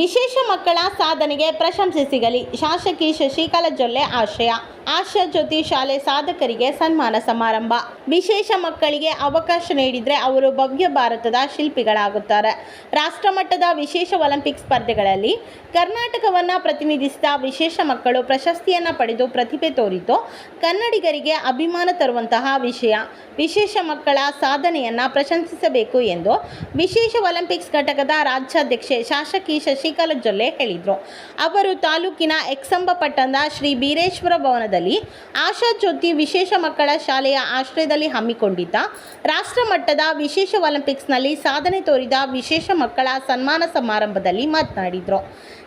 ವಿಶೇಷ ಮಕ್ಕಳ ಸಾಧನೆಗೆ ಪ್ರಶಂಸೆ ಸಿಗಲಿ, ಶಾಸಕಿ ಶಶಿಕಲಾ ಜೊಲ್ಲೆ ಆಶಯ. ಆಶಾ ಜ್ಯೋತಿ ಶಾಲೆ ಸಾಧಕರಿಗೆ ಸನ್ಮಾನ ಸಮಾರಂಭ. ವಿಶೇಷ ಮಕ್ಕಳಿಗೆ ಅವಕಾಶ ನೀಡಿದರೆ ಅವರು ಭವ್ಯ ಭಾರತದ ಶಿಲ್ಪಿಗಳಾಗುತ್ತಾರೆ. ರಾಷ್ಟ್ರಮಟ್ಟದ ವಿಶೇಷ ಒಲಿಂಪಿಕ್ ಸ್ಪರ್ಧೆಗಳಲ್ಲಿ ಕರ್ನಾಟಕವನ್ನು ಪ್ರತಿನಿಧಿಸಿದ ವಿಶೇಷ ಮಕ್ಕಳು ಪ್ರಶಸ್ತಿಯನ್ನು ಪಡೆದು ಪ್ರತಿಭೆ ತೋರಿದ್ದು ಕನ್ನಡಿಗರಿಗೆ ಅಭಿಮಾನ ತರುವಂತಹ ವಿಷಯ. ವಿಶೇಷ ಮಕ್ಕಳ ಸಾಧನೆಯನ್ನು ಪ್ರಶಂಸಿಸಬೇಕು ಎಂದು ವಿಶೇಷ ಒಲಿಂಪಿಕ್ಸ್ ಘಟಕದ ರಾಜ್ಯಾಧ್ಯಕ್ಷೆ ಶಾಸಕಿ ಶಶಿಕಲಾ ಜೊಲ್ಲೆ ಹೇಳಿದರು. ಅವರು ತಾಲೂಕಿನ ಎಕ್ಸಂಬ ಪಟ್ಟಣದ ಶ್ರೀ ಬೀರೇಶ್ವರ ಭವನದಲ್ಲಿ ಆಶಾ ಜ್ಯೋತಿ ವಿಶೇಷ ಮಕ್ಕಳ ಶಾಲೆಯ ಆಶ್ರಯದಲ್ಲಿ ಹಮ್ಮಿಕೊಂಡಿದ್ದ ರಾಷ್ಟ್ರಮಟ್ಟದ ವಿಶೇಷ ಒಲಿಂಪಿಕ್ಸ್ನಲ್ಲಿ ಸಾಧನೆ ತೋರಿದ ವಿಶೇಷ ಮಕ್ಕಳ ಸನ್ಮಾನ ಸಮಾರಂಭದಲ್ಲಿ ಮಾತನಾಡಿದರು.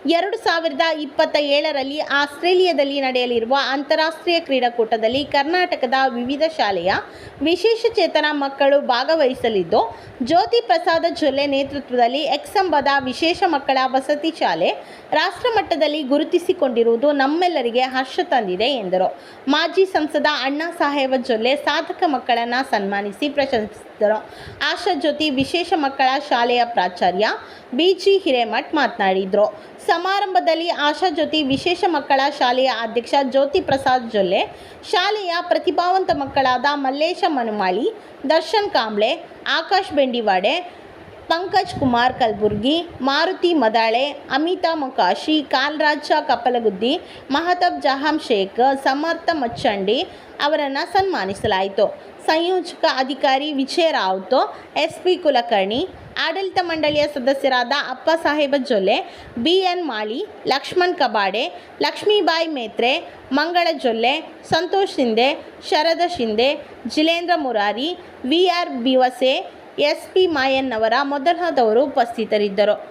2027ರಲ್ಲಿ ಆಸ್ಟ್ರೇಲಿಯಾದಲ್ಲಿ ನಡೆಯಲಿರುವ ಅಂತಾರಾಷ್ಟ್ರೀಯ ಕ್ರೀಡಾಕೂಟದಲ್ಲಿ ಕರ್ನಾಟಕದ ವಿವಿಧ ಶಾಲೆಯ ವಿಶೇಷಚೇತನ ಮಕ್ಕಳು ಭಾಗವಹಿಸಲಿದ್ದು, ಜ್ಯೋತಿ ಪ್ರಸಾದ ಜೊಲ್ಲೆ ನೇತೃತ್ವದಲ್ಲಿ ಎಕ್ಸಂಬದ ವಿಶೇಷ ಮಕ್ಕಳ ವಸತಿ ಶಾಲೆ ರಾಷ್ಟ್ರಮಟ್ಟದಲ್ಲಿ ಗುರುತಿಸಿಕೊಂಡಿರುವುದು ನಮ್ಮೆಲ್ಲರಿಗೆ ಹರ್ಷ ತಂದಿದೆ ಎಂದರು. ಮಾಜಿ ಸಂಸದ ಅಣ್ಣಾ ಸಾಹೇಬ ಜೊಲ್ಲೆ ಸಾಧಕ ಮಕ್ಕಳನ್ನು ಸನ್ಮಾನಿಸಿ ಪ್ರಶಂಸಿಸಿದರು. ಆಶಾ ಜ್ಯೋತಿ ವಿಶೇಷ ಮಕ್ಕಳ ಶಾಲೆಯ ಪ್ರಾಚಾರ್ಯ ಬಿಜಿ ಹಿರೇಮಠ್ ಮಾತನಾಡಿದರು. ಸಮಾರಂಭದಲ್ಲಿ ಆಶಾ ಜ್ಯೋತಿ ವಿಶೇಷ ಮಕ್ಕಳ ಶಾಲೆಯ ಅಧ್ಯಕ್ಷ ಜ್ಯೋತಿ ಪ್ರಸಾದ್ ಜೊಲ್ಲೆ, ಶಾಲೆಯ ಪ್ರತಿಭಾವಂತ ಮಕ್ಕಳಾದ ಮಲ್ಲೇಶ ಮನುಮಾಳಿ, ದರ್ಶನ್ ಕಾಂಬ್ಳೆ, ಆಕಾಶ್ ಬೆಂಡಿವಾಡೆ, ಪಂಕಜ್ ಕುಮಾರ್ ಕಲಬುರ್ಗಿ, ಮಾರುತಿ ಮದಾಳೆ, ಅಮಿತಾ ಮೊಕಾಶಿ, ಕಾಲ್ರಾಜ ಕಪ್ಪಲಗುದ್ದಿ, ಮಹತಾಬ್ ಜಹಾಂ ಶೇಖ್, ಸಮರ್ಥ ಮಚ್ಚಂಡಿ ಅವರನ್ನು ಸನ್ಮಾನಿಸಲಾಯಿತು. ಸಂಯೋಜಕ ಅಧಿಕಾರಿ ವಿಜಯ ರಾವುತ್, ಎಸ್ಪಿ ಕುಲಕರ್ಣಿ, ಆಡಳಿತ ಮಂಡಳಿಯ ಸದಸ್ಯರಾದ ಅಪ್ಪ ಸಾಹೇಬ ಜೊಲ್ಲೆ, ಬಿಎನ್ ಮಾಳಿ, ಲಕ್ಷ್ಮಣ್ ಕಬಾಡೆ, ಲಕ್ಷ್ಮೀಬಾಯಿ ಮೇತ್ರೆ, ಮಂಗಳ ಜೊಲ್ಲೆ, ಸಂತೋಷ್ ಶಿಂದೆ, ಶರದ ಶಿಂದೆ, ಜಿಲೇಂದ್ರ ಮುರಾರಿ, ವಿಆರ್ ಬಿವಸೆ, ಎಸ್ಪಿ ಮಾಯಣ್ಣವರ ಮೊದಲಾದವರು ಉಪಸ್ಥಿತರಿದ್ದರು.